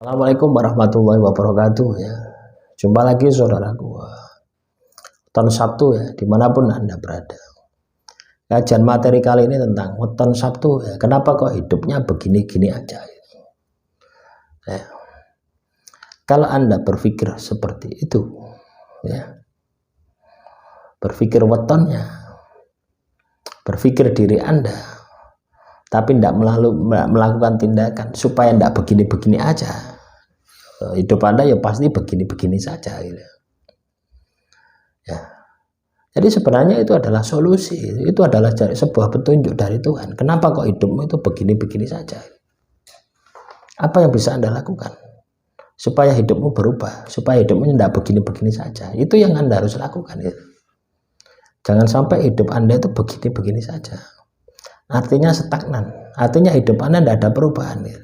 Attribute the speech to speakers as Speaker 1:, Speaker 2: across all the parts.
Speaker 1: Assalamualaikum warahmatullahi wabarakatuh ya. Jumpa lagi saudaraku. Weton Sabtu ya, dimanapun Anda berada. Kajian materi kali ini tentang weton Sabtu ya. Kenapa kok hidupnya begini-gini aja? Ya. Kalau Anda berpikir seperti itu, ya, berpikir wetonnya, berpikir diri Anda, tapi tidak melakukan tindakan supaya tidak begini-begini aja, hidup Anda ya pasti begini-begini saja gitu. Ya. Jadi sebenarnya itu adalah solusi, itu adalah sebuah petunjuk dari Tuhan. Kenapa kok hidupmu itu begini-begini saja? Apa yang bisa Anda lakukan supaya hidupmu berubah, supaya hidupmu tidak begini-begini saja? Itu yang Anda harus lakukan gitu. Jangan sampai hidup Anda itu begini-begini saja. Artinya stagnan, artinya hidup Anda tidak ada perubahan gitu.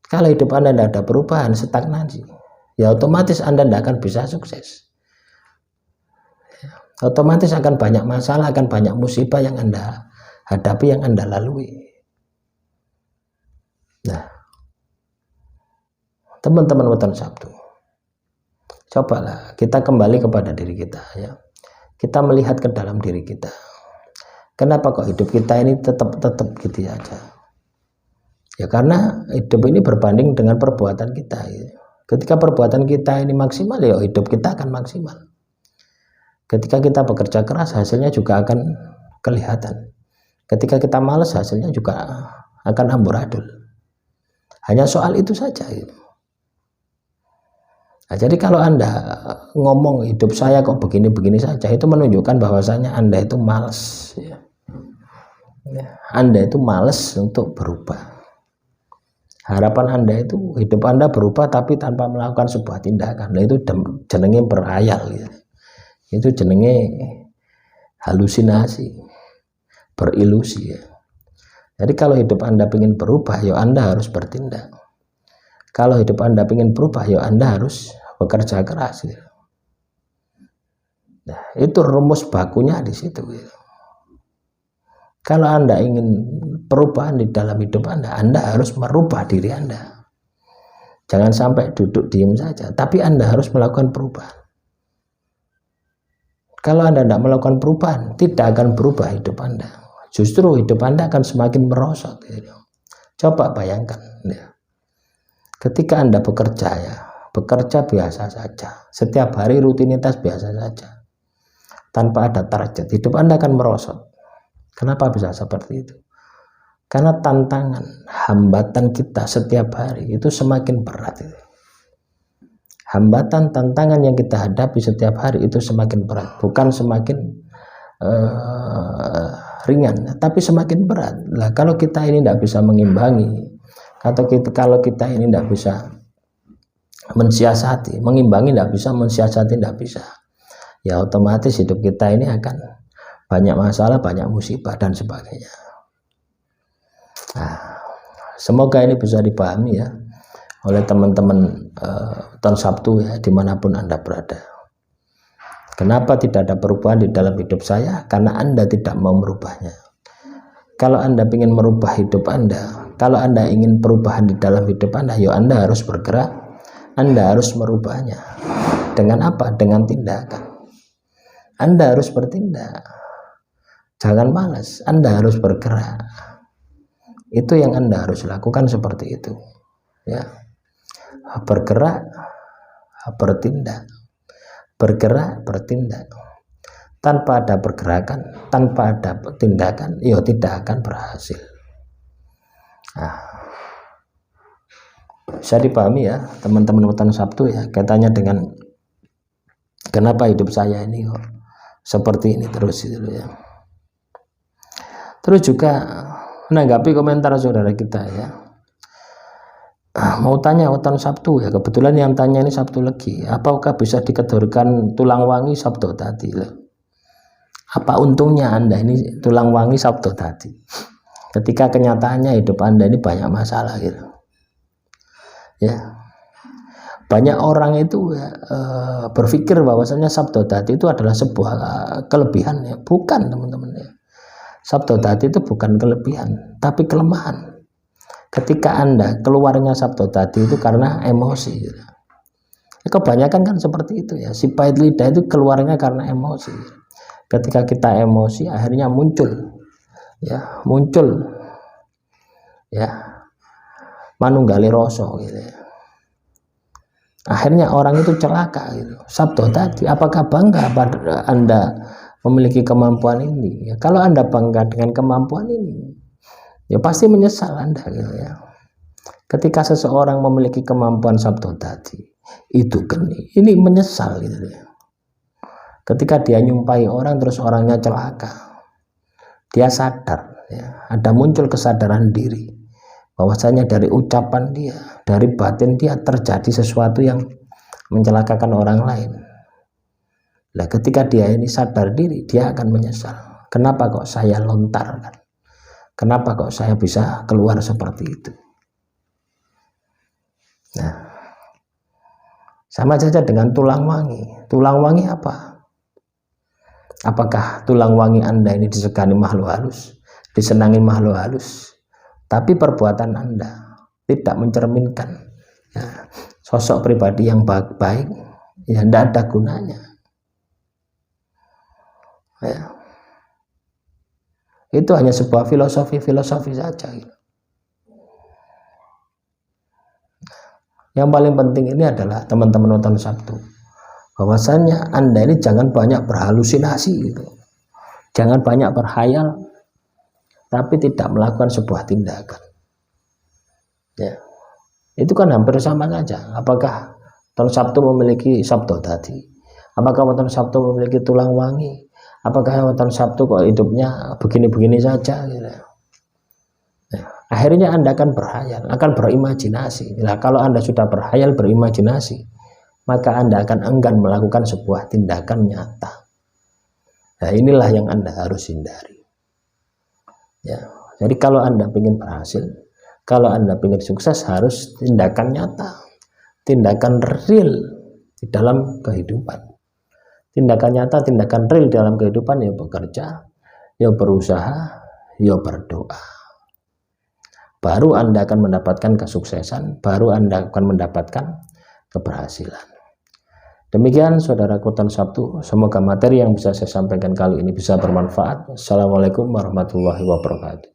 Speaker 1: Kalau hidup Anda tidak ada perubahan, stagnasi, ya otomatis Anda tidak akan bisa sukses. Otomatis akan banyak masalah, akan banyak musibah yang Anda hadapi, yang Anda lalui. Nah, teman-teman weton Sabtu, cobalah kita kembali kepada diri kita ya. Kita melihat ke dalam diri kita. Kenapa kok hidup kita ini tetap gitu aja? Ya karena hidup ini berbanding dengan perbuatan kita. Ya. Ketika perbuatan kita ini maksimal, ya hidup kita akan maksimal. Ketika kita bekerja keras, hasilnya juga akan kelihatan. Ketika kita malas, hasilnya juga akan amburadul. Hanya soal itu saja. Ya. Nah, jadi kalau Anda ngomong hidup saya kok begini-begini saja, itu menunjukkan bahwasanya Anda itu malas. Ya. Anda itu malas untuk berubah. Harapan Anda itu hidup Anda berubah tapi tanpa melakukan sebuah tindakan. Nah, itu jenenge berhayal ya. Itu jenenge halusinasi, berilusi ya. Jadi kalau hidup Anda ingin berubah, ya Anda harus bertindak. Kalau hidup Anda ingin berubah, ya Anda harus bekerja keras ya. Nah, itu rumus bakunya di situ ya. Kalau Anda ingin perubahan di dalam hidup Anda harus merubah diri Anda. Jangan sampai duduk diam saja, tapi Anda harus melakukan perubahan. Kalau Anda tidak melakukan perubahan, tidak akan berubah hidup Anda. Justru hidup Anda akan semakin merosot. Gitu. Coba bayangkan. Ya. Ketika Anda bekerja ya, bekerja biasa saja. Setiap hari rutinitas biasa saja. Tanpa ada target, hidup Anda akan merosot. Kenapa bisa seperti itu? Karena tantangan, hambatan kita setiap hari itu semakin berat. Hambatan, tantangan yang kita hadapi setiap hari itu semakin berat, bukan semakin ringan, tapi semakin berat. Nah, kalau kita ini tidak bisa mengimbangi, atau kalau kita ini tidak bisa mensiasati, mengimbangi tidak bisa, mensiasati tidak bisa, ya otomatis hidup kita ini akan banyak masalah, banyak musibah dan sebagainya. Nah, semoga ini bisa dipahami ya oleh teman-teman weton Sabtu ya, dimanapun Anda berada. Kenapa tidak ada perubahan di dalam hidup saya? Karena Anda tidak mau merubahnya. Kalau Anda ingin merubah hidup Anda, kalau Anda ingin perubahan di dalam hidup Anda, ya Anda harus bergerak, Anda harus merubahnya. Dengan apa? Dengan tindakan. Anda harus bertindak. Jangan malas, Anda harus bergerak. Itu yang Anda harus lakukan seperti itu. Ya. Bergerak, bertindak. Bergerak, bertindak. Tanpa ada pergerakan, tanpa ada tindakan, ya tidak akan berhasil. Nah, bisa dipahami ya, teman-teman weton Sabtu ya, kaitannya dengan kenapa hidup saya ini kok seperti ini terus gitu ya. Terus juga menanggapi komentar saudara kita ya. Mau tanya weton Sabtu ya, kebetulan yang tanya ini Sabtu Legi, apakah bisa dikategorikan tulang wangi Sabtu tadi? Apa untungnya Anda ini tulang wangi Sabtu tadi? Ketika kenyataannya hidup Anda ini banyak masalah gitu. Ya. Banyak orang itu ya, berpikir bahwasanya Sabtu tadi itu adalah sebuah kelebihan ya, bukan teman-teman ya. Sabtu tadi itu bukan kelebihan, tapi kelemahan. ketika Anda keluarnya Sabtu tadi itu karena emosi gitu. Kebanyakan kan seperti itu ya, si pahit lidah itu keluarnya karena emosi. Ketika kita emosi akhirnya muncul ya manunggali rasa gitu ya. Akhirnya orang itu celaka gitu. Sabtu tadi, apakah bangga pada Anda memiliki kemampuan ini? Ya, kalau Anda bangga dengan kemampuan ini, ya pasti menyesal Anda gitu ya. Ketika seseorang memiliki kemampuan Sabtu tadi, itu geni, ini menyesal gitu ya. Ketika dia nyumpai orang terus orangnya celaka, dia sadar ya, ada muncul kesadaran diri bahwasanya dari ucapan dia, dari batin dia terjadi sesuatu yang mencelakakan orang lain. Nah, ketika dia ini sadar diri, dia akan menyesal. Kenapa kok saya lontarkan? Kenapa kok saya bisa keluar seperti itu? Nah, sama saja dengan tulang wangi. Tulang wangi apa? Apakah tulang wangi Anda ini disegani makhluk halus, disenangi makhluk halus? Tapi perbuatan Anda tidak mencerminkan ya, sosok pribadi yang baik, ya tidak ada gunanya. Ya. Itu hanya sebuah filosofi saja. Yang paling penting ini adalah teman-teman nonton Sabtu, bahwasannya Anda ini jangan banyak berhalusinasi gitu. Jangan banyak berhayal tapi tidak melakukan sebuah tindakan. Ya. Itu kan hampir sama saja. Apakah tahun Sabtu memiliki Sabtu tadi? Apakah tahun Sabtu memiliki tulang wangi? Apakah tahun Sabtu kok hidupnya begini-begini saja gitu. Nah, akhirnya Anda akan berhayal, akan berimajinasi. Nah, kalau Anda sudah berhayal, berimajinasi, maka Anda akan enggan melakukan sebuah tindakan nyata. Nah, inilah yang Anda harus hindari. Ya, jadi kalau Anda ingin berhasil, kalau Anda ingin sukses, harus tindakan nyata, tindakan real di dalam kehidupan. Tindakan nyata, tindakan real dalam kehidupan, ya bekerja, ya berusaha, ya berdoa. Baru Anda akan mendapatkan kesuksesan, baru Anda akan mendapatkan keberhasilan. Demikian saudaraku Tan Sabtu, semoga materi yang bisa saya sampaikan kali ini bisa bermanfaat. Assalamualaikum warahmatullahi wabarakatuh.